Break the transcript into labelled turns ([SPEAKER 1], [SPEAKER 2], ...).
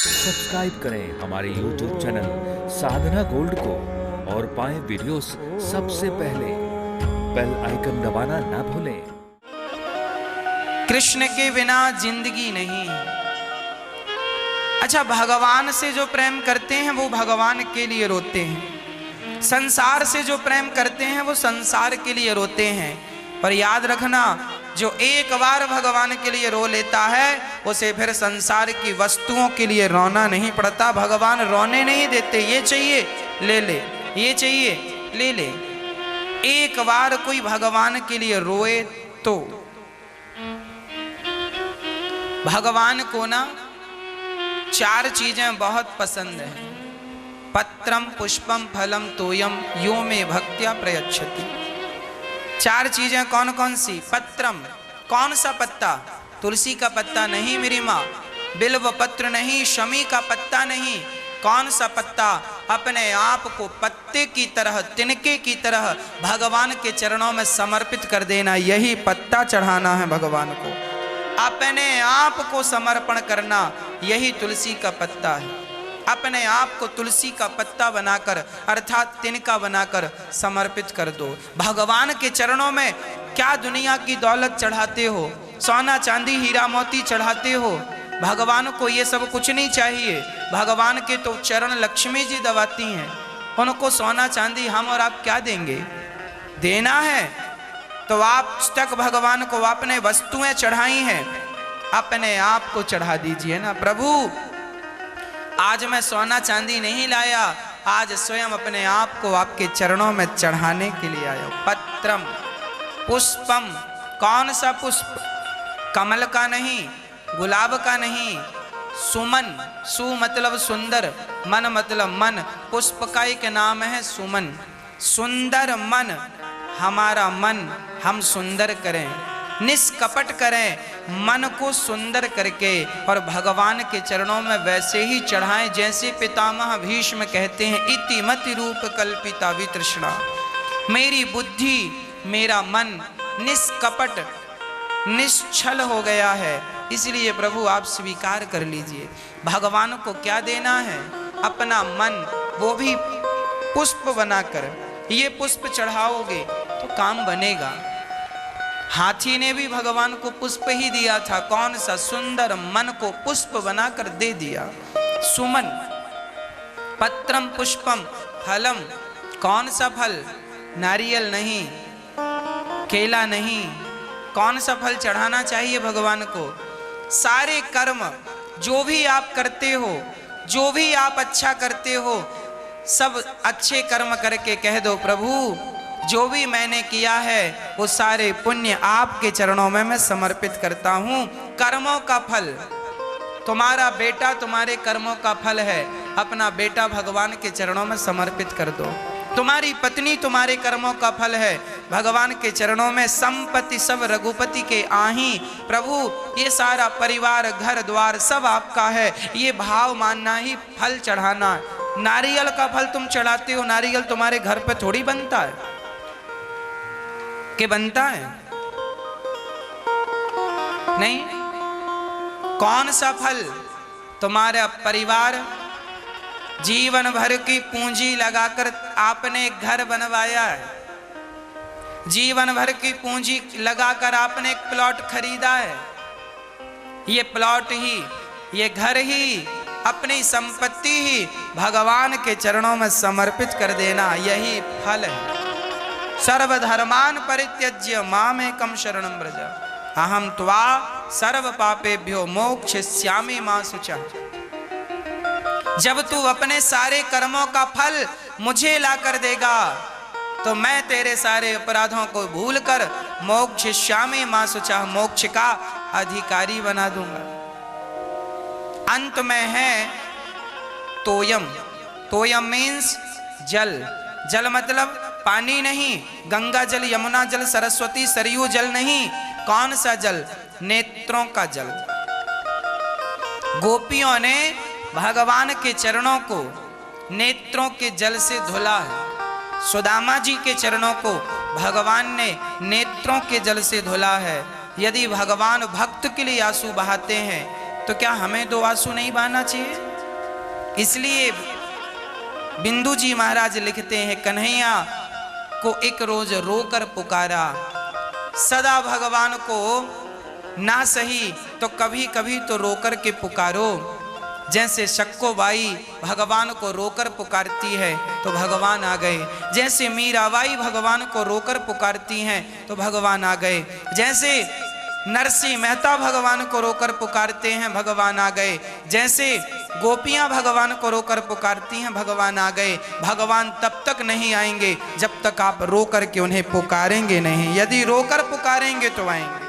[SPEAKER 1] Subscribe करें हमारे YouTube channel साधना gold को और पाएं वीडियोस सबसे पहले। बेल आइकन दबाना ना भूलें।
[SPEAKER 2] कृष्ण के बिना जिंदगी नहीं। अच्छा, भगवान से जो प्रेम करते हैं वो भगवान के लिए रोते हैं, संसार से जो प्रेम करते हैं वो संसार के लिए रोते हैं। पर याद रखना, जो एक बार भगवान के लिए रो लेता है उसे फिर संसार की वस्तुओं के लिए रोना नहीं पड़ता। भगवान रोने नहीं देते, ये चाहिए ले ले, ये चाहिए ले ले। एक बार कोई भगवान के लिए रोए तो भगवान को ना चार चीजें बहुत पसंद है। पत्रम पुष्पम फलम तोयम यो में भक्त्या प्रयच्छति। चार चीजें कौन कौन सी? पत्रम, कौन सा पत्ता? तुलसी का पत्ता नहीं मेरी माँ, बिल्व पत्र नहीं, शमी का पत्ता नहीं। कौन सा पत्ता? अपने आप को पत्ते की तरह, तिनके की तरह भगवान के चरणों में समर्पित कर देना, यही पत्ता चढ़ाना है भगवान को। अपने आप को समर्पण करना, यही तुलसी का पत्ता है। अपने आप को तुलसी का पत्ता बनाकर अर्थात तिनका बनाकर समर्पित कर दो भगवान के चरणों में। क्या दुनिया की दौलत चढ़ाते हो, सोना चांदी हीरा मोती चढ़ाते हो? भगवान को ये सब कुछ नहीं चाहिए। भगवान के तो चरण लक्ष्मी जी दबाती हैं, उनको सोना चांदी हम और आप क्या देंगे? देना है तो आप तक भगवान को आपने वस्तुएं चढ़ाई हैं, अपने आप को चढ़ा दीजिए ना। प्रभु आज मैं सोना चांदी नहीं लाया, आज स्वयं अपने आप को आपके चरणों में चढ़ाने के लिए आया। पत्रम पुष्पम, कौन सा पुष्प? कमल का नहीं, गुलाब का नहीं। सुमन, सु मतलब सुंदर, मन मतलब मन, पुष्प का एक नाम है सुमन। सुंदर मन, हमारा मन हम सुंदर करें, निष्कपट करें, मन को सुंदर करके और भगवान के चरणों में वैसे ही चढ़ाएं जैसे पितामह भीष्म कहते हैं, इति मति रूप कल्पिता वितृष्णा। मेरी बुद्धि, मेरा मन निष्कपट निश्चल हो गया है, इसलिए प्रभु आप स्वीकार कर लीजिए। भगवान को क्या देना है? अपना मन, वो भी पुष्प बनाकर। ये पुष्प चढ़ाओगे तो काम बनेगा। हाथी ने भी भगवान को पुष्प ही दिया था। कौन सा? सुंदर मन को पुष्प बनाकर दे दिया, सुमन। पत्रम पुष्पम फलम, कौन सा फल? नारियल नहीं, केला नहीं। कौन सा फल चढ़ाना चाहिए भगवान को? सारे कर्म जो भी आप करते हो, जो भी आप अच्छा करते हो, सब अच्छे कर्म करके कह दो, प्रभु जो भी मैंने किया है वो सारे पुण्य आपके चरणों में मैं समर्पित करता हूँ। कर्मों का फल, तुम्हारा बेटा तुम्हारे कर्मों का फल है, अपना बेटा भगवान के चरणों में समर्पित कर दो। तुम्हारी पत्नी तुम्हारे कर्मों का फल है, भगवान के चरणों में। संपत्ति सब रघुपति के आही, प्रभु ये सारा परिवार घर द्वार सब आपका है, ये भाव मानना ही फल चढ़ाना। नारियल का फल तुम चढ़ाते हो, नारियल तुम्हारे घर पे थोड़ी बनता है कि बनता है? नहीं। कौन सा फल? तुम्हारा परिवार जीवन भर की पूंजी लगाकर आपने एक घर बनवाया है, जीवन भर की पूंजी लगाकर आपने एक प्लॉट खरीदा है। ये प्लॉट ही, ये घर ही, अपनी संपत्ति ही भगवान के चरणों में समर्पित कर देना, यही फल है। सर्वधर्मान परित्यज्य मामेकं शरणं व्रज, अहम त्वा सर्व पापेभ्यो मोक्षयिष्यामि मा शुचः। जब तू अपने सारे कर्मों का फल मुझे ला कर देगा तो मैं तेरे सारे अपराधों को भूलकर मोक्षयिष्यामि मा शुचः, मोक्ष का अधिकारी बना दूंगा। अंत में है तोयम। तोयम मीन्स जल। जल मतलब पानी नहीं, गंगा जल, यमुना जल, सरस्वती सरयू जल नहीं। कौन सा जल? नेत्रों का जल। गोपियों ने भगवान के चरणों को नेत्रों के जल से धुला है। सुदामा जी के चरणों को भगवान ने नेत्रों के जल से धुला है। यदि भगवान भक्त के लिए आंसू बहाते हैं तो क्या हमें दो आंसू नहीं बहाना चाहिए? इसलिए बिंदु जी महाराज लिखते हैं, कन्हैया को एक रोज रोकर पुकारा, सदा भगवान को ना सही तो कभी कभी तो रोकर के पुकारो। जैसे शक्कोबाई भगवान को रोकर पुकारती है तो भगवान आ गए, जैसे मीराबाई भगवान को रोकर पुकारती हैं तो भगवान आ गए, जैसे नरसिंह मेहता भगवान को रोकर पुकारते हैं भगवान आ गए, जैसे गोपियां भगवान को रोकर पुकारती हैं भगवान आ गए। भगवान तब तक नहीं आएंगे जब तक आप रो करके उन्हें पुकारेंगे नहीं, यदि रोकर पुकारेंगे तो आएंगे।